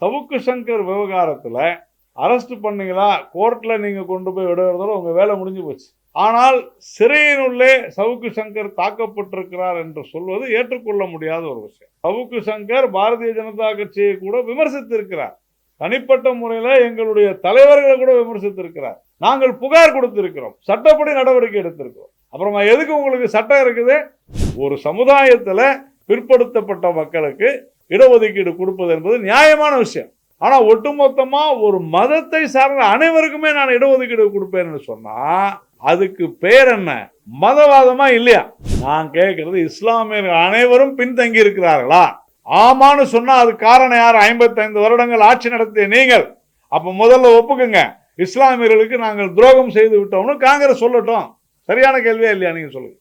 சவுக்கு சங்கர் விவகாரத்தில் அரெஸ்ட் பண்ணீங்களா, கோர்ட்டில் நீங்கள் கொண்டு போய் விடுறதால உங்கள் வேலை முடிஞ்சு போச்சு. ஆனால் சிறையினுள்ளே சவுக்கு சங்கர் தாக்கப்பட்டிருக்கிறார் என்று சொல்வது ஏற்றுக்கொள்ள முடியாத ஒரு விஷயம். சவுக்கு சங்கர் பாரதிய ஜனதா கட்சியை கூட விமர்சித்திருக்கிறார். தனிப்பட்ட முறையில் எங்களுடைய தலைவர்களை கூட விமர்சித்திருக்கிறார். நாங்கள் புகார் கொடுத்திருக்கிறோம், சட்டப்படி நடவடிக்கை எடுத்திருக்கிறோம். அப்புறமா எதுக்கு உங்களுக்கு சட்டம் இருக்குது? ஒரு சமுதாயத்தில் பிற்படுத்தப்பட்ட மக்களுக்கு இடஒதுக்கீடு கொடுப்பது என்பது நியாயமான விஷயம். ஆனா ஒட்டுமொத்தமா ஒரு மதத்தை சார்ந்த அனைவருக்குமே நான் இடஒதுக்கீடு கொடுப்பேன்னு சொன்னா அதுக்கு பேர் என்ன? மதவாதமா இல்லையா? நான் கேட்கிறது, இஸ்லாமியர்கள் அனைவரும் பின்தங்கி இருக்கிறார்களா? ஆமான்னு சொன்னா அது காரணம் யார்? 55 வருடங்கள் ஆட்சி நடத்திய நீங்கள். அப்ப முதல்ல ஒப்புக்குங்க, இஸ்லாமியர்களுக்கு நாங்கள் துரோகம் செய்து விட்டோம்னு காங்கிரஸ் சொல்லட்டும். சரியான கேள்வியா இல்லையா? நீங்க சொல்லுங்க.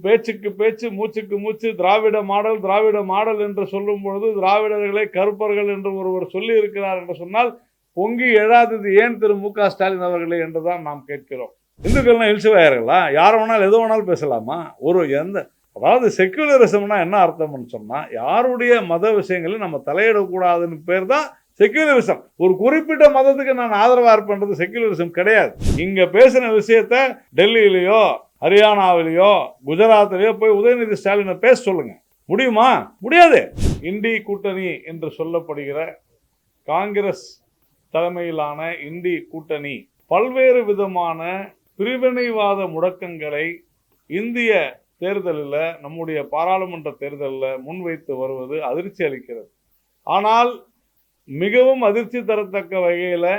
பேச்சுக்கு பேச்சு, மூச்சுக்கு மூச்சு, திராவிட மாடல் திராவிட மாடல் என்று சொல்லும் பொழுது திராவிடர்களை கருப்பர்கள் என்று ஒருவர் சொல்லி இருக்கிறார் என்று சொன்னால் பொங்கி எழாதது ஏன் திரு மு.க. ஸ்டாலின் அவர்களே என்றுதான் நாம் கேட்கிறோம். இந்துக்கள்னா இழிச்சுவாயர்களா? யார் வேணாலும் எது வேணாலும் பேசலாமா? அதாவது செக்குலரிசம்னா என்ன அர்த்தம்னு சொன்னா, யாருடைய மத விஷயங்களும் நம்ம தலையிடக்கூடாதுன்னு பேர் தான் செக்குலரிசம். ஒரு குறிப்பிட்ட மதத்துக்கு நான் ஆதரவா இருப்பேன்றது செக்குலரிசம் கிடையாது. இங்க பேசின விஷயத்த டெல்லியிலயோ ஹரியானாவிலேயோ குஜராத்திலேயோ போய் உதயநிதி ஸ்டாலினை பேச சொல்லுங்க. முடியுமா? முடியாது. இண்டி கூட்டணி என்று சொல்லப்படுகிற காங்கிரஸ் தலைமையிலான இண்டி கூட்டணி பல்வேறு விதமான பிரிவினைவாத முழக்கங்களை இந்திய தேர்தலில், நம்முடைய பாராளுமன்ற தேர்தலில் முன்வைத்து வருவது அதிர்ச்சி அளிக்கிறது. ஆனால் மிகவும் அதிர்ச்சி தரத்தக்க வகையில்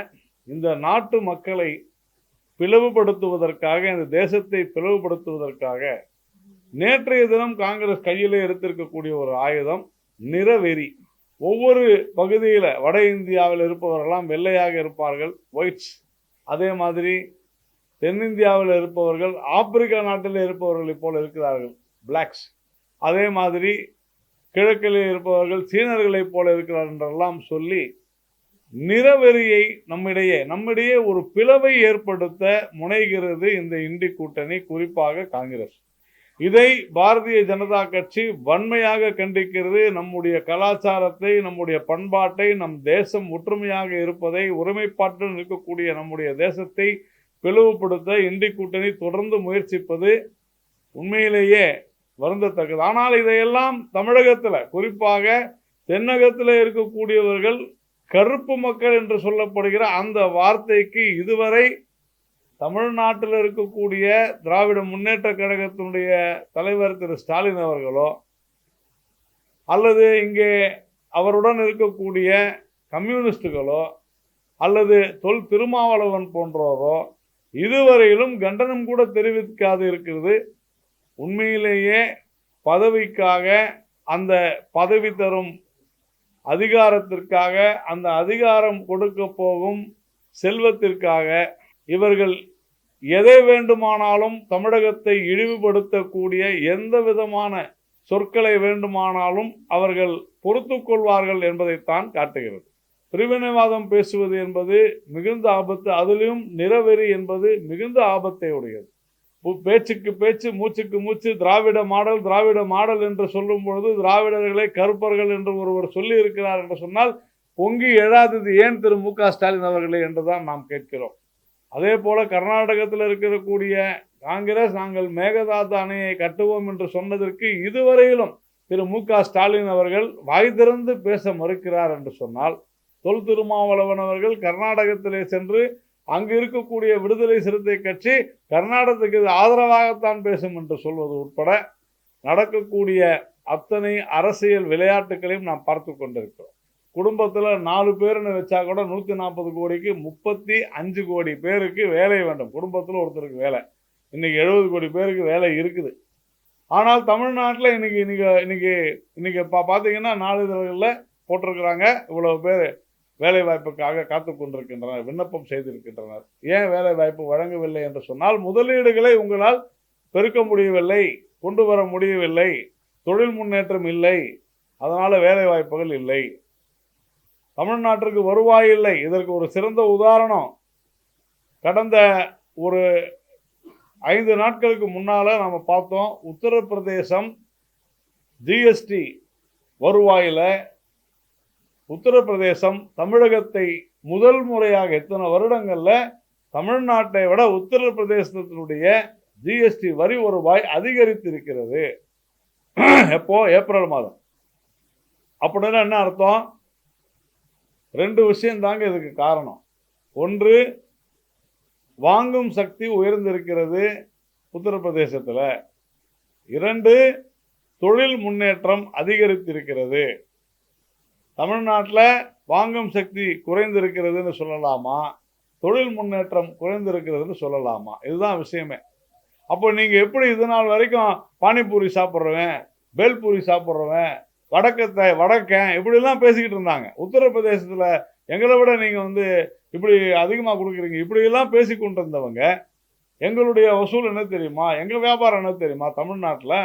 இந்த நாட்டு மக்களை பிளவுபடுத்துவதற்காக, இந்த தேசத்தை பிளவுபடுத்துவதற்காக நேற்றைய தினம் காங்கிரஸ் கையிலே எடுத்திருக்கக்கூடிய ஒரு ஆயுதம் நிறவெறி. ஒவ்வொரு பகுதியில் வட இந்தியாவில் இருப்பவர்களெல்லாம் வெள்ளையாக இருப்பார்கள், ஒயிட்ஸ். அதே மாதிரி தென்னிந்தியாவில் இருப்பவர்கள் ஆப்பிரிக்கா நாட்டில் இருப்பவர்களைப் போல இருக்கிறார்கள், பிளாக்ஸ். அதே மாதிரி கிழக்கில் இருப்பவர்கள் சீனர்களைப் போல இருக்கிறார் என்றெல்லாம் சொல்லி நிறவெறியை நம்மிடையே ஒரு பிளவை ஏற்படுத்த முனைகிறது இந்த இண்டி கூட்டணி, குறிப்பாக காங்கிரஸ். இதை பாரதிய ஜனதா கட்சி வன்மையாக கண்டிக்கிறது. நம்முடைய கலாச்சாரத்தை, நம்முடைய பண்பாட்டை, நம் தேசம் ஒற்றுமையாக இருப்பதை, ஒருமைப்பாட்டுடன் இருக்கக்கூடிய நம்முடைய தேசத்தை பிளவுபடுத்த இண்டி கூட்டணி தொடர்ந்து முயற்சிப்பது உண்மையிலேயே வருந்தத்தக்கது. ஆனால் இதையெல்லாம் தமிழகத்தில், குறிப்பாக தென்னகத்தில் இருக்கக்கூடியவர்கள் கருப்பு மக்கள் என்று சொல்லப்படுகிற அந்த வார்த்தைக்கு இதுவரை தமிழ்நாட்டில் இருக்கக்கூடிய திராவிட முன்னேற்ற கழகத்தினுடைய தலைவர் திரு ஸ்டாலின் அவர்களோ அல்லது இங்கே அவருடன் இருக்கக்கூடிய கம்யூனிஸ்டுகளோ அல்லது தொல் திருமாவளவன் போன்றோரோ இதுவரையிலும் கண்டனம் கூட தெரிவிக்காது இருக்கிறது. உண்மையிலேயே பதவிக்காக, அந்த பதவி தரும் அதிகாரத்திற்காக, அந்த அதிகாரம் கொடுக்க போகும் செல்வத்திற்காக இவர்கள் எதை வேண்டுமானாலும் தமிழகத்தை இழிவுபடுத்தக்கூடிய எந்த விதமான சொற்களை வேண்டுமானாலும் அவர்கள் பொறுத்து கொள்வார்கள் என்பதைத்தான் காட்டுகிறது. பிரிவினைவாதம் பேசுவது என்பது மிகுந்த ஆபத்து. அதிலும் நிறவெறி என்பது மிகுந்த ஆபத்தை உடையது. பேச்சுக்கு பேச்சு, மூச்சுக்கு மூச்சு, திராவிட மாடல் திராவிட மாடல் என்று சொல்லும் பொழுது திராவிடர்களை கருப்பர்கள் என்று ஒருவர் சொல்லி இருக்கிறார் என்று சொன்னால் பொங்கி எழாதது ஏன் திரு மு.க. ஸ்டாலின் அவர்களே என்றுதான் நாம் கேட்கிறோம். அதே போல கர்நாடகத்தில் இருக்கக்கூடிய காங்கிரஸ் நாங்கள் மேகதாது அணையை கட்டுவோம் என்று சொன்னதற்கு இதுவரையிலும் திரு மு.க. ஸ்டாலின் அவர்கள் வாய் திறந்து பேச மறுக்கிறார் என்று சொன்னால், தொல் திருமாவளவன் அவர்கள் கர்நாடகத்திலே சென்று அங்கு இருக்கக்கூடிய விடுதலை சிறுத்தை கட்சி கர்நாடகத்துக்கு ஆதரவாகத்தான் பேசும் என்று சொல்வது உட்பட நடக்கக்கூடிய அத்தனை அரசியல் விளையாட்டுகளையும் நாம் பார்த்து கொண்டிருக்கிறோம். குடும்பத்தில் 4 பேர்னு வச்சா கூட 140 கோடிக்கு 35 கோடி பேருக்கு வேலை வேண்டும். குடும்பத்தில் ஒருத்தருக்கு வேலை. இன்னைக்கு 70 கோடி பேருக்கு வேலை இருக்குது. ஆனால் தமிழ்நாட்டில் இன்னைக்கு பார்த்தீங்கன்னா நாளிதழ்களில் போட்டிருக்கிறாங்க, இவ்வளவு பேர் வேலை வாய்ப்புக்காக காத்து கொண்டிருக்கின்றனர், விண்ணப்பம் செய்திருக்கின்றனர். ஏன் வேலை வாய்ப்பு வழங்கவில்லை என்று சொன்னால், முதலீடுகளை உங்களால் பெருக்க முடியவில்லை, கொண்டு வர முடியவில்லை, தொழில் முன்னேற்றம் இல்லை, அதனால வேலை வாய்ப்புகள் இல்லை, தமிழ்நாட்டிற்கு வருவாய் இல்லை. இதற்கு ஒரு சிறந்த உதாரணம், கடந்த ஒரு 5 நாட்களுக்கு முன்னால நாம பார்த்தோம். உத்தரப்பிரதேசம் ஜிஎஸ்டி வருவாயில உத்தரப்பிரதேசம் தமிழகத்தை முதல் முறையாக எத்தனை வருடங்கள்ல தமிழ்நாட்டை விட உத்தரப்பிரதேசத்தினுடைய ஜிஎஸ்டி வரி வருவாய் அதிகரித்திருக்கிறது. எப்போ? ஏப்ரல் மாதம். அப்படின்னா என்ன அர்த்தம்? ரெண்டு விஷயம் தாங்க இதுக்கு காரணம். ஒன்று, வாங்கும் சக்தி உயர்ந்திருக்கிறது உத்தரப்பிரதேசத்தில். இரண்டு, தொழில் முன்னேற்றம் அதிகரித்திருக்கிறது. தமிழ்நாட்டில் வாங்கும் சக்தி குறைந்திருக்கிறதுன்னு சொல்லலாமா, தொழில் முன்னேற்றம் குறைந்திருக்கிறதுன்னு சொல்லலாமா? இதுதான் விஷயமே. அப்போ நீங்கள் எப்படி இது நாள் வரைக்கும் பானிபூரி சாப்பிட்றவன், பேல்பூரி சாப்பிட்றவன், வடக்கன் இப்படிலாம் பேசிக்கிட்டு இருந்தாங்க. உத்தரப்பிரதேசத்தில் எங்களை விட நீங்கள் இப்படி அதிகமாக கொடுக்குறீங்க இப்படியெல்லாம் பேசி கொண்டு இருந்தவங்க, எங்களுடைய வசூல் என்ன தெரியுமா, எங்கள் வியாபாரம் என்ன தெரியுமா, தமிழ்நாட்டில்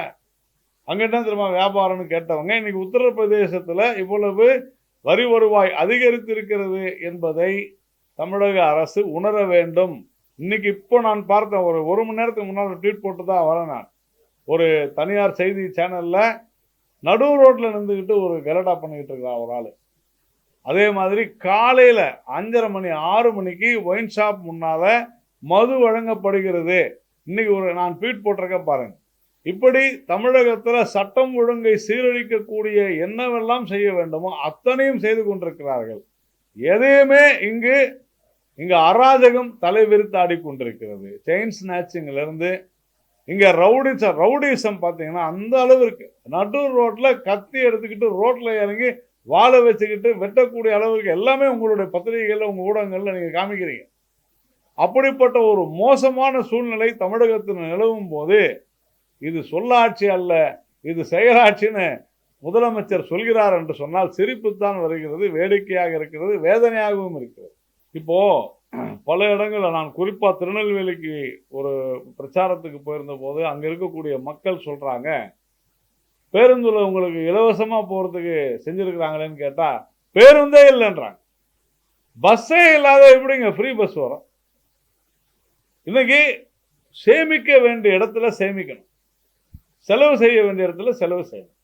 அங்கே என்ன தெரியுமா வியாபாரம்னு கேட்டவங்க இன்னைக்கு உத்தரப்பிரதேசத்தில் இவ்வளவு வரி வருவாய் அதிகரித்திருக்கிறது என்பதை தமிழக அரசு உணர வேண்டும். இன்னைக்கு இப்போ நான் பார்த்தேன், ஒரு மணி நேரத்துக்கு முன்னால் ட்வீட் போட்டு தான் வரேன். நான் ஒரு தனியார் செய்தி சேனலில் நடு ரோட்டில் நின்றுக்கிட்டு ஒரு கலடா பண்ணிக்கிட்டு இருக்கிறான் ஒரு ஆள். அதே மாதிரி காலையில் 5:30 மணி 6 மணிக்கு ஒயின் ஷாப் முன்னால் மது வழங்கப்படுகிறது. இன்னைக்கு நான் ட்வீட் போட்டிருக்கேன் பாருங்க. இப்படி தமிழகத்தில் சட்டம் ஒழுங்கை சீரழிக்கக்கூடிய என்னவெல்லாம் செய்ய வேண்டுமோ அத்தனையும் செய்து கொண்டிருக்கிறார்கள். எதையுமே இங்கு அராஜகம் தலைவிரித்தாடி கொண்டிருக்கிறது. செயின் ஸ்நாச்சிங்ல இருந்து இங்க ரவுடிசம் பார்த்தீங்கன்னா அந்த அளவிற்கு நடு ரோட்ல கத்தி எடுத்துக்கிட்டு ரோட்ல இறங்கி வாழை வச்சுக்கிட்டு வெட்டக்கூடிய அளவுக்கு எல்லாமே உங்களுடைய பத்திரிகைகள்ல உங்க ஊடகங்கள்ல நீங்க காமிக்கிறீங்க. அப்படிப்பட்ட ஒரு மோசமான சூழ்நிலை தமிழகத்தில் நிலவும் போது இது சொல்லாட்சி அல்ல, இது செயலாட்சின்னு முதலமைச்சர் சொல்கிறார் என்று சொன்னால் சிரிப்புத்தான் வருகிறது, வேடிக்கையாக இருக்கிறது, வேதனையாகவும் இருக்கிறது. இப்போ பல இடங்களில் நான் குறிப்பாக திருநெல்வேலிக்கு ஒரு பிரச்சாரத்துக்கு போயிருந்த போது அங்கே இருக்கக்கூடிய மக்கள் சொல்கிறாங்க, பேருந்தில் உங்களுக்கு இலவசமாக போகிறதுக்கு செஞ்சுருக்கிறாங்களேன்னு கேட்டால் பேருந்தே இல்லைன்றாங்க. பஸ்ஸே இல்லாத எப்படிங்க ஃப்ரீ பஸ் வரும்? இன்னைக்கு சேமிக்க வேண்டிய இடத்துல சேமிக்கணும், செலவு செய்ய வேண்டிய இடத்துல செலவு செய்யணும்.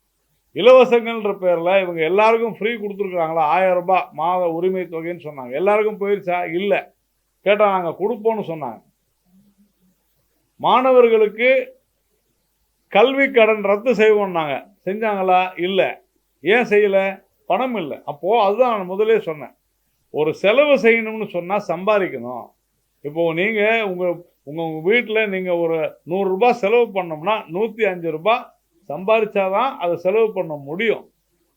இலவசங்கள்ன்ற பேரில் இவங்க எல்லாருக்கும் ஃப்ரீ கொடுத்துருக்குறாங்களா? 1000 ரூபாய் மாத உரிமை தொகைன்னு சொன்னாங்க. எல்லாருக்கும் போயிடுச்சா? இல்லை. கேட்டால் நாங்கள் கொடுப்போம்னு சொன்னாங்க. மாணவர்களுக்கு கல்வி கடன் ரத்து செய்வோம்னாங்க, செஞ்சாங்களா? இல்லை. ஏன் செய்யலை? பணம் இல்லை. அப்போது அதுதான் நான் முதலே சொன்னேன், ஒரு செலவு செய்யணும்னு சொன்னால் சம்பாதிக்கணும். இப்போது நீங்கள் உங்கள் வீட்டில் நீங்கள் ஒரு 100 ரூபாய் செலவு பண்ணோம்னா 105 ரூபாய் சம்பாதிச்சாதான் அதை செலவு பண்ண முடியும்.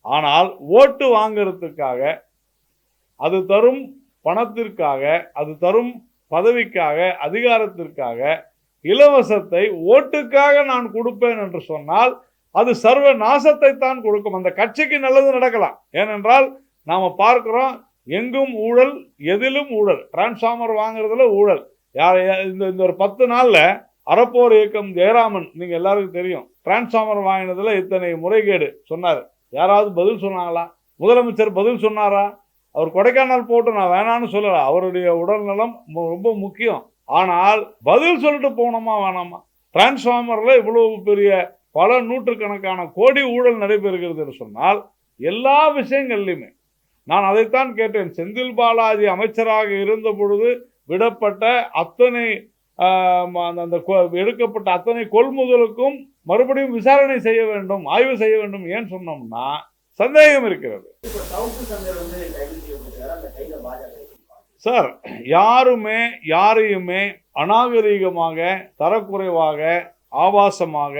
ஆனால் ஓட்டு வாங்கிறதுக்காக, அது தரும் பணத்திற்காக, அது தரும் பதவிக்காக, அதிகாரத்திற்காக இலவசத்தை ஓட்டுக்காக நான் கொடுப்பேன் என்று சொன்னால் அது சர்வ நாசத்தை தான் கொடுக்கும். அந்த கட்சிக்கு நல்லது நடக்கலாம். ஏனென்றால் நாம பார்க்கிறோம், எங்கும் ஊழல், எதிலும் ஊழல். டிரான்ஸ்ஃபார்மர் வாங்குறதுல ஊழல். இந்த ஒரு 10 நாள்ல அறப்போர் இயக்கம் ஜெயராமன் நீங்க எல்லாருக்கும் தெரியும், டிரான்ஸ்ஃபார்மர் வாங்கினதுல இத்தனை முறைகேடு சொன்னார். யாராவது பதில் சொன்னாங்களா? முதலமைச்சர் பதில் சொன்னாரா? அவர் கொடைக்கானல் போட்டு நான் வேணான்னு சொல்லல, அவருடைய உடல்நலம் ரொம்ப முக்கியம். ஆனால் பதில் சொல்லிட்டு போனோமா வேணாமா? டிரான்ஸ்ஃபார்மர்ல இவ்வளவு பெரிய பல நூற்றுக்கணக்கான கோடி ஊழல் நடைபெறுகிறது என்று சொன்னால் எல்லா விஷயங்கள்லையுமே நான் அதைத்தான் கேட்டேன். செந்தில் பாலாஜி அமைச்சராக இருந்த பொழுது விடப்பட்ட அத்தனை அந்த எடுக்கப்பட்ட அத்தனை கொள்முதலுக்கும் மறுபடியும் விசாரணை செய்ய வேண்டும், ஆய்வு செய்ய வேண்டும். ஏன் சொன்னோம்னா சந்தேகம் இருக்கிறது. சார், யாரையுமே அநாகரீகமாக, தரக்குறைவாக, ஆபாசமாக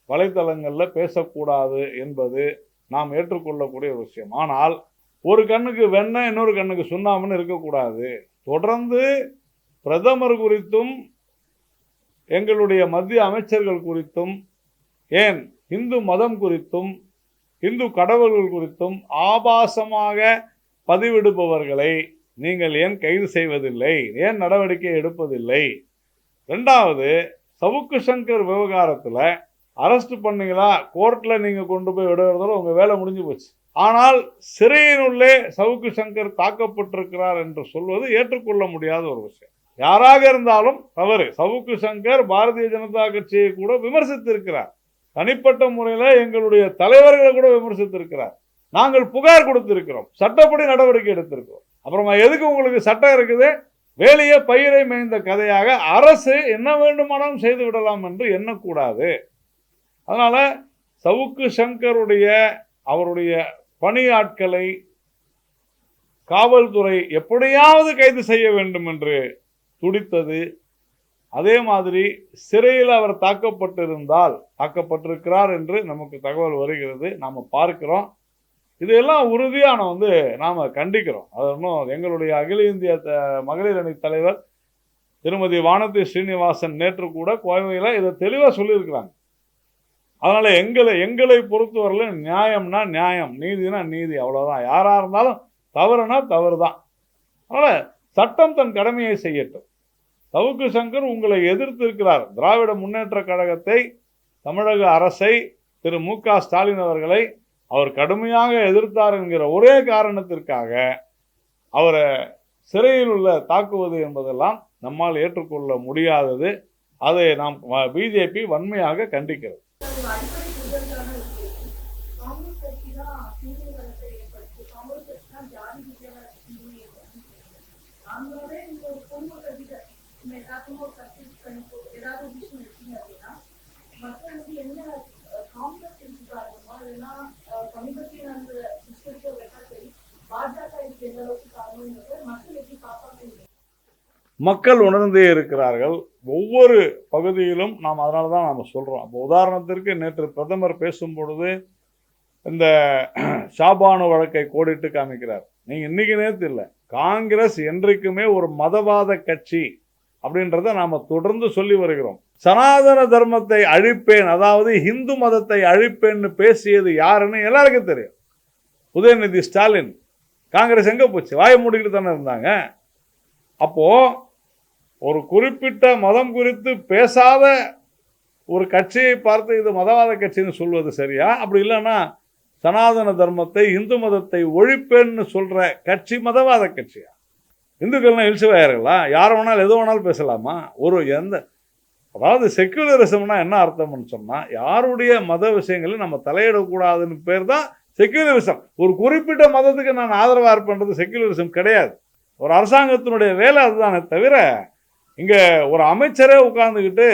வலைத்தளங்களில் பேசக்கூடாது என்பது நாம் ஏற்றுக்கொள்ளக்கூடிய விஷயம். ஆனால் ஒரு கண்ணுக்கு வெண்ணெய் இன்னொரு கண்ணுக்கு சுண்ணாம்புன்னு இருக்கக்கூடாது. தொடர்ந்து பிரதமர் குறித்தும் எங்களுடைய மத்திய அமைச்சர்கள் குறித்தும், ஏன் இந்து மதம் குறித்தும், இந்து கடவுள்கள் குறித்தும் ஆபாசமாக பதிவிடுபவர்களை நீங்கள் ஏன் கைது செய்வதில்லை? ஏன் நடவடிக்கை எடுப்பதில்லை? ரெண்டாவது, சவுக்கு சங்கர் விவகாரத்தில் அரெஸ்ட் பண்ணீங்களா, கோர்ட்டில் நீங்கள் கொண்டு போய் விடுறதால உங்கள் வேலை முடிஞ்சு போச்சு. ஆனால் சிறையினுள்ளே சவுக்கு சங்கர் தாக்கப்பட்டிருக்கிறார் என்று சொல்வது ஏற்றுக்கொள்ள முடியாத ஒரு விஷயம். யாராக இருந்தாலும் தவறு. சவுக்கு சங்கர் பாரதிய ஜனதா கட்சியை கூட விமர்சித்திருக்கிறார். தனிப்பட்ட முறையில் எங்களுடைய தலைவர்களை கூட விமர்சித்திருக்கிறார். நாங்கள் புகார் கொடுத்திருக்கிறோம், சட்டப்படி நடவடிக்கை எடுத்திருக்கிறோம். அப்புறமா எதுக்கு உங்களுக்கு சட்டம் இருக்குது? வேலையே பயிரை மேய்ந்த கதையாக அரசு என்ன வேண்டுமானாலும் செய்து விடலாம் என்று எண்ணக்கூடாது. அதனால சவுக்கு சங்கருடைய அவருடைய பணியாட்களை காவல்துறை எப்படியாவது கைது செய்ய வேண்டும் என்று துடித்தது. அதே மாதிரி சிறையில் அவர் தாக்கப்பட்டிருக்கிறார் என்று நமக்கு தகவல் வருகிறது, நாம் பார்க்கிறோம். இதெல்லாம் உறுதியாக நாம் கண்டிக்கிறோம். அது இன்னும் எங்களுடைய அகில இந்திய மகளிர் அணி தலைவர் திருமதி வானதி ஸ்ரீனிவாசன் நேற்று கூட கோவையில் இதை தெளிவாக சொல்லியிருக்கிறாங்க. அதனால எங்களை பொறுத்தவரையில் நியாயம்னா நியாயம், நீதினா நீதி, அவ்வளோதான். யாராக இருந்தாலும் தவறுனா தவறு தான். அதனால சட்டம் தன் கடமையை செய்யட்டும். சவுக்கு சங்கர் உங்களை எதிர்த்திருக்கிறார். திராவிட முன்னேற்ற கழகத்தை, தமிழக அரசை, திரு மு.க. ஸ்டாலின் அவர்களை அவர் கடுமையாக எதிர்த்தார் என்கிற ஒரே காரணத்திற்காக அவரை சிறையில் உள்ள தாக்குவது என்பதெல்லாம் நம்மால் ஏற்றுக்கொள்ள முடியாதது. அதை நாம் பிஜேபி வன்மையாக கண்டிக்கிறது. மக்கள் உணர்ந்தே இருக்கிறார்கள் ஒவ்வொரு பகுதியிலும். நாம் அதனால தான் நாம் சொல்கிறோம். அப்போ உதாரணத்திற்கு நேற்று பிரதமர் பேசும் பொழுது இந்த ஷாபானு வழக்கை கோடிட்டு காமிக்கிறார். நீங்கள் இன்னைக்கு நேற்று இல்லை, காங்கிரஸ் என்றைக்குமே ஒரு மதவாத கட்சி அப்படின்றத நாம் தொடர்ந்து சொல்லி வருகிறோம். சனாதன தர்மத்தை அழிப்பேன், அதாவது இந்து மதத்தை அழிப்பேன்னு பேசியது யாருன்னு எல்லாருக்கும் தெரியும். உதயநிதி ஸ்டாலின். காங்கிரஸ் எங்கே போச்சு? வாயை மூடிக்கிட்டு தானே இருந்தாங்க. அப்போ ஒரு குறிப்பிட்ட மதம் குறித்து பேசாத ஒரு கட்சியை பார்த்து இது மதவாத கட்சின்னு சொல்வது சரியா? அப்படி இல்லைன்னா சனாதன தர்மத்தை, இந்து மதத்தை ஒழிப்பேன்னு சொல்ற கட்சி மதவாத கட்சியா? இந்துக்கள்லாம் இழிச்சுவாயர்களா? யார் வேணாலும் எது வேணாலும் பேசலாமா? அதாவது செக்யூலரிசம்னா என்ன அர்த்தம்னு சொன்னால், யாருடைய மத விஷயங்களும் நம்ம தலையிடக்கூடாதுன்னு பேர் தான் செக்யூலரிசம். ஒரு குறிப்பிட்ட மதத்துக்கு நான் ஆதரவாக இருப்பேன்றது செக்யூலரிசம் கிடையாது. ஒரு அரசாங்கத்தினுடைய வேலை அதுதானே தவிர, இங்கே ஒரு அமைச்சரே உட்கார்ந்துக்கிட்டு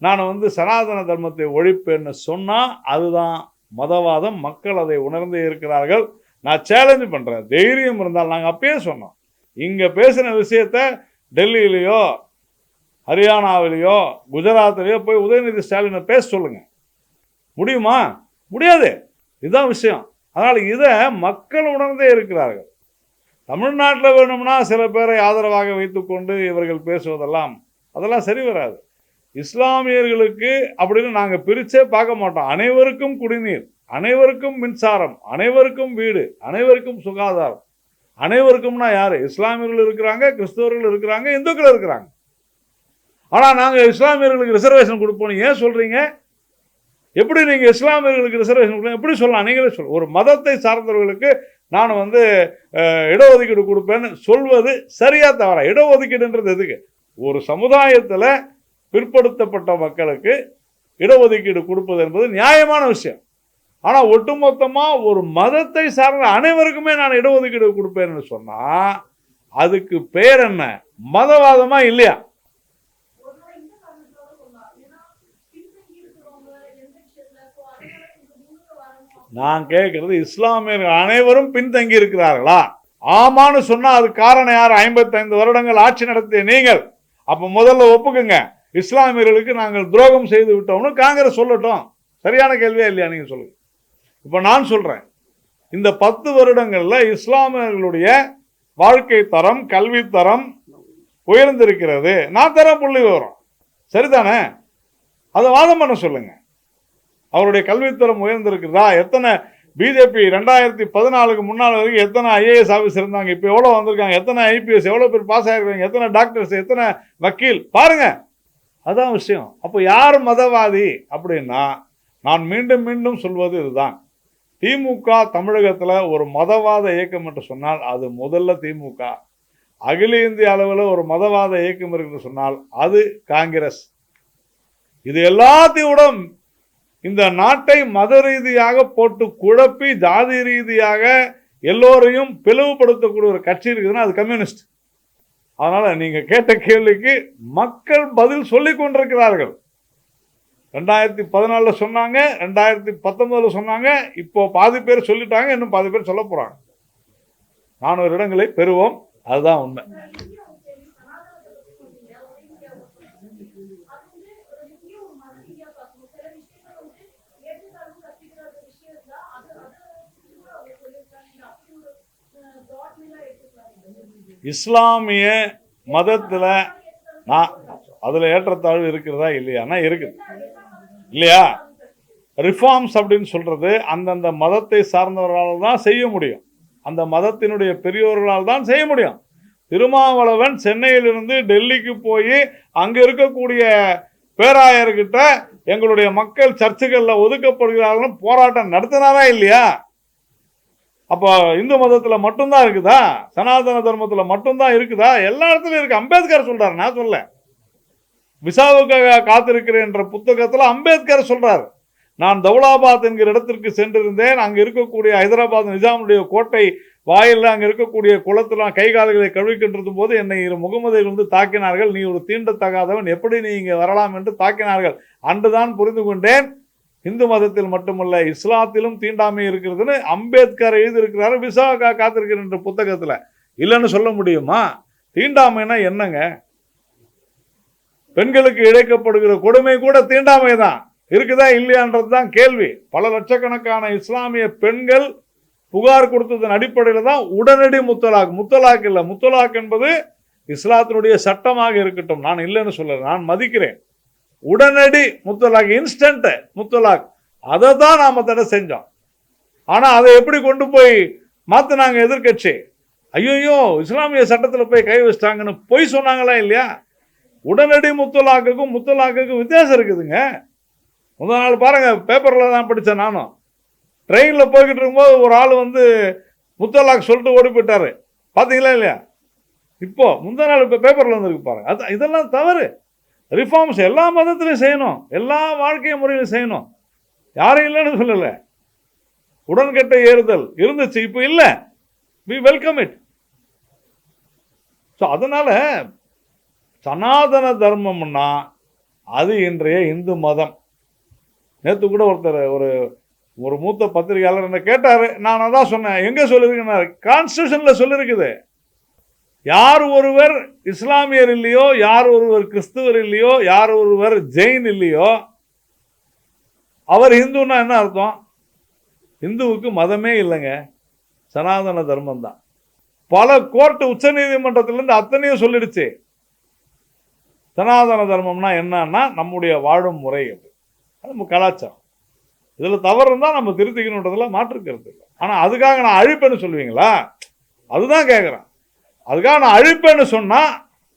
நான் சனாதன தர்மத்தை ஒழிப்பேன்னு சொன்னால் அதுதான் மதவாதம். மக்கள் அதை உணர்ந்தே இருக்கிறார்கள். நான் சேலஞ்சு பண்ணுறேன், தைரியம் இருந்தால். நாங்கள் அப்பயே சொன்னோம், இங்கே பேசின விஷயத்த டெல்லியிலையோ ஹரியானாவிலேயோ குஜராத்திலேயோ போய் உதயநிதி ஸ்டாலினை பேச சொல்லுங்க. முடியுமா? முடியாது. இதுதான் விஷயம். அதனால் இதை மக்கள் உணர்ந்தே இருக்கிறார்கள். தமிழ்நாட்டில் வேணும்னா சில பேரை ஆதரவாக வைத்துக்கொண்டு இவர்கள் பேசுவதெல்லாம் அதெல்லாம் சரி வராது. இஸ்லாமியர்களுக்கு அப்படின்னு நாங்கள் பிரிச்சே பார்க்க மாட்டோம். அனைவருக்கும் குடிநீர், அனைவருக்கும் மின்சாரம், அனைவருக்கும் வீடு, அனைவருக்கும் சுகாதாரம். அனைவருக்கும்னா யார்? இஸ்லாமியர்கள் இருக்கிறாங்க, கிறிஸ்தவர்கள் இருக்கிறாங்க, இந்துக்கள் இருக்கிறாங்க. ஆனால் நாங்கள் இஸ்லாமியர்களுக்கு ரிசர்வேஷன் கொடுப்போம் ஏன் சொல்கிறீங்க? எப்படி நீங்கள் இஸ்லாமியர்களுக்கு ரிசர்வேஷன் கொடுப்பீங்க? எப்படி சொல்லலாம்? நீங்களே சொல்ல. ஒரு மதத்தை சார்ந்தவர்களுக்கு நான் இடஒதுக்கீடு கொடுப்பேன்னு சொல்வது சரியா தவறா? இடஒதுக்கீடுன்றது எதுக்கு? ஒரு சமுதாயத்தில் பிற்படுத்தப்பட்ட மக்களுக்கு இடஒதுக்கீடு கொடுப்பது என்பது நியாயமான விஷயம். ஆனால் ஒட்டுமொத்தமாக ஒரு மதத்தை சார்ந்த அனைவருக்குமே நான் இடஒதுக்கீடு கொடுப்பேன்னு சொன்னால் அதுக்கு பேர் என்ன? மதவாதமா இல்லையா? நான் கேட்கறது, இஸ்லாமியர்கள் அனைவரும் பின்தங்கி இருக்கிறார்களா? ஆமான்னு சொன்னா அது காரணம் யார்? 55 வருடங்கள் ஆட்சி நடத்திய நீங்கள். அப்ப முதல்ல ஒப்புக்குங்க, இஸ்லாமியர்களுக்கு நாங்கள் துரோகம் செய்து விட்டோம்னு காங்கிரஸ் சொல்லட்டும். சரியான கேள்வியா இல்லையா? நீங்க சொல்லுங்க. இப்ப நான் சொல்றேன், இந்த 10 வருடங்கள்ல இஸ்லாமியர்களுடைய வாழ்க்கை தரம், கல்வி தரம் உயர்ந்திருக்கிறது. நான் தர புள்ளி விவரம் சரிதானே? அதை வாதம் பண்ண சொல்லுங்க. அவருடைய கல்வித்தரம் உயர்ந்திருக்கிறதா? எத்தனை பிஜேபி 2014க்கு முன்னால் வரைக்கும் எத்தனை ஐஏஎஸ் ஆஃபீஸர் இருந்தாங்க, இப்போ எவ்வளோ வந்திருக்காங்க, எத்தனை ஐபிஎஸ், எவ்வளோ பேர் பாஸ் ஆகிருக்காங்க, எத்தனை டாக்டர்ஸ், எத்தனை வக்கீல், பாருங்க. அதான் விஷயம். அப்போ யார் மதவாதி அப்படின்னா, நான் மீண்டும் மீண்டும் சொல்வது இதுதான். திமுக தமிழகத்தில் ஒரு மதவாத இயக்கம் என்று சொன்னால் அது முதல்ல திமுக. அகில இந்திய அளவில் ஒரு மதவாத இயக்கம் என்று சொன்னால் அது காங்கிரஸ். இது எல்லாத்தையும் விட இந்த நாட்டை மத ரீதியாக போட்டு குழப்பி ஜாதி ரீதியாக எல்லோரையும் பிளவுபடுத்தக்கூடிய ஒரு கட்சி இருக்குதுன்னா அது கம்யூனிஸ்ட். அதனால நீங்க கேட்ட கேள்விக்கு மக்கள் பதில் சொல்லிக் கொண்டிருக்கிறார்கள். 2014 சொன்னாங்க, 2019 சொன்னாங்க, இப்போ பாதி பேர் சொல்லிட்டாங்க, இன்னும் பாதி பேர் சொல்ல போறாங்க. 400 இடங்களை பெறுவோம், அதுதான் உண்மை. இஸ்லாமிய மதத்துல அதுல ஏற்றத்தாழ்வு இருக்கிறதா இல்லையானா இருக்குது இல்லையா? ரிஃபார்ம்ஸ் அப்படின்னு சொல்றது அந்தந்த மதத்தை சார்ந்தவர்களால் தான் செய்ய முடியும், அந்த மதத்தினுடைய பெரியோர்களால் தான் செய்ய முடியும். திருமாவளவன் சென்னையிலிருந்து டெல்லிக்கு போய் அங்க இருக்கக்கூடிய பேராயர்கிட்ட எங்களுடைய மக்கள் சர்ச்சுகள்ல ஒதுக்கப்படுகிறார்கள் போராட்டம் நடத்தினாரா இல்லையா? அப்போ இந்து மதத்துல மட்டும்தான் இருக்குதா? சனாதன தர்மத்துல மட்டும்தான் இருக்குதா? எல்லா இடத்துலயும் இருக்கு. அம்பேத்கர் சொல்றாரு, நான் சொல்ல. விசாவுக்காக காத்திருக்கிறேன் என்ற புத்தகத்துல அம்பேத்கர் சொல்றாரு, நான் தௌலாபாத் என்கிற இடத்திற்கு சென்றிருந்தேன். அங்க இருக்கக்கூடிய ஹைதராபாத் நிஜாமுடைய கோட்டை வாயில அங்க இருக்கக்கூடிய குளத்துல கை கால்களை கழுவிக்கின்றது போது என்னை முகமதில் வந்து தாக்கினார்கள். நீ ஒரு தீண்டத்தகாதவன், எப்படி நீ இங்க வரலாம் என்று தாக்கினார்கள். அன்றுதான் புரிந்து கொண்டேன் இந்து மதத்தில் மட்டுமல்ல இஸ்லாத்திலும் தீண்டாமை இருக்கிறதுன்னு அம்பேத்கர் எழுதியிருக்கிறாரு விசாகா காத்திருக்கிற என்ற புத்தகத்துல. இல்லைன்னு சொல்ல முடியுமா? தீண்டாமைனா என்னங்க? பெண்களுக்கு இழைக்கப்படுகிற கொடுமை கூட தீண்டாமை தான். இருக்குதா இல்லையான்றது தான் கேள்வி. பல லட்சக்கணக்கான இஸ்லாமிய பெண்கள் புகார் கொடுத்ததன் அடிப்படையில் தான் உடனடி முத்தலாக். முத்தலாக் இல்லை, முத்தலாக் என்பது இஸ்லாத்தினுடைய சட்டமாக இருக்கட்டும், நான் இல்லைன்னு சொல்ல, நான் மதிக்கிறேன். உடனடி முத்தலாக், இன்ஸ்டன்ட் முத்தலாக், அதை தான் நாம தடை செஞ்சோம். ஆனா அதை எப்படி கொண்டு போய் மாத்தினாங்க எதிர்கட்சி? ஐயோ இஸ்லாமிய சட்டத்துல போய் கை வச்சிட்டாங்கன்னு பொய் சொன்னாங்களா இல்லையா? உடனடி முத்தலாக்குக்கும் முத்தலாக்குக்கும் வித்தியாசம் இருக்குதுங்க. முதல் நாள் பாருங்க, பேப்பர்ல தான் படித்தேன் நானும். ட்ரெயின்ல போய்கிட்டு இருக்கும்போது ஒரு ஆள் வந்து முத்தலாக் சொல்லிட்டு ஓடி போயிட்டாரு, பாத்தீங்களா இல்லையா? இப்போ முந்தா நாள் இப்போ பேப்பர்ல வந்துருக்கு பாருங்க. அது இதெல்லாம் தவறு. ரிஃபார்ம்ஸ் எல்லா மதத்திலையும் செய்யணும், எல்லா வாழ்க்கை முறையிலும் செய்யணும். யாரும் இல்லைன்னு சொல்லல. உடன்கட்டை ஏறுதல் இருந்துச்சு, இப்போ இல்லை. we welcome it. ஸோ அதனால சனாதன தர்மம்னா அது இன்றைய இந்து மதம். நேற்று கூட ஒருத்தர் ஒரு மூத்த பத்திரிகையாளர் என்ன கேட்டாரு, நான் அதான் சொன்னேன், எங்க சொல்லியிருக்கேன்? கான்ஸ்டியூஷன்ல சொல்லியிருக்குது. யார் ஒருவர் இஸ்லாமியர் இல்லையோ, யார் ஒருவர் கிறிஸ்துவர் இல்லையோ, யார் ஒருவர் ஜெயின் இல்லையோ அவர் இந்துன்னா என்ன அர்த்தம்? இந்துவுக்கு மதமே இல்லைங்க, சனாதன தர்மம் தான். பல கோர்ட் உச்ச நீதிமன்றத்திலிருந்து அத்தனையும் சொல்லிடுச்சு. சனாதன தர்மம்னா என்னன்னா நம்முடைய வாழும் முறை, நம்ம கலாச்சாரம். இதுல தவறு இருந்தா நம்ம திருத்திக்கணுன்றதுல மாற்றுக்கிறது இல்லை. ஆனா அதுக்காக நான் அழிப்பேன்னு சொல்லுவீங்களா? அதுதான் கேட்கிறேன். அதுக்காக நான் அழிப்பேன்னு சொன்னா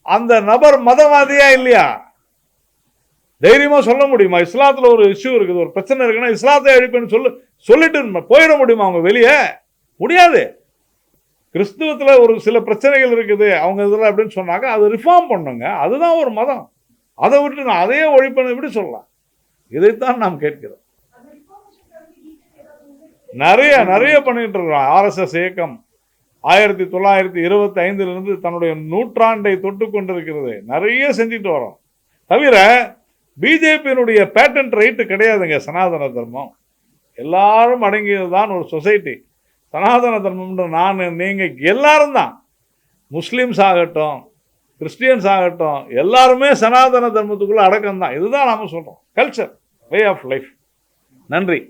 அந்த நபர் மதவாதியா இல்லையா? தைரியமா சொல்ல முடியுமா? இஸ்லாத்துல ஒரு இஷ்யூ இருக்குது, ஒரு பிரச்சனை இருக்குன்னா இஸ்லாத்தை அழிப்பேன்னு சொல்லிட்டு போயிட முடியுமா அவங்க வெளியே? முடியாது. கிறிஸ்துவத்துல ஒரு சில பிரச்சனைகள் இருக்குது அவங்க இதுல அப்படின்னு சொன்னாங்க, அதை ரிஃபார்ம் பண்ணுங்க, அதுதான் ஒரு மதம். அதை விட்டு நான் அதையே ஒழிப்பேன்னு எப்படி சொல்லலாம்? இதைத்தான் நாம் கேட்கிறோம். நிறைய பண்ணிட்டு இருக்கிறோம். RSS இயக்கம் 1925 தன்னுடைய நூற்றாண்டை தொட்டு கொண்டிருக்கிறது. நிறைய செஞ்சுட்டு வரோம். தவிர பிஜேபியினுடைய பேட்டன்ட் ரைட்டு கிடையாதுங்க சனாதன தர்மம். எல்லாரும் அடங்கியதுதான் ஒரு சொசைட்டி. சனாதன தர்மம்ன்ற நான் நீங்க எல்லாரும் தான், முஸ்லீம்ஸ் ஆகட்டும் கிறிஸ்டியன்ஸ் ஆகட்டும், எல்லாருமே சனாதன தர்மத்துக்குள்ள அடக்கம் தான். இதுதான் நாம சொல்றோம், கல்ச்சர், வே ஆஃப் லைஃப். நன்றி.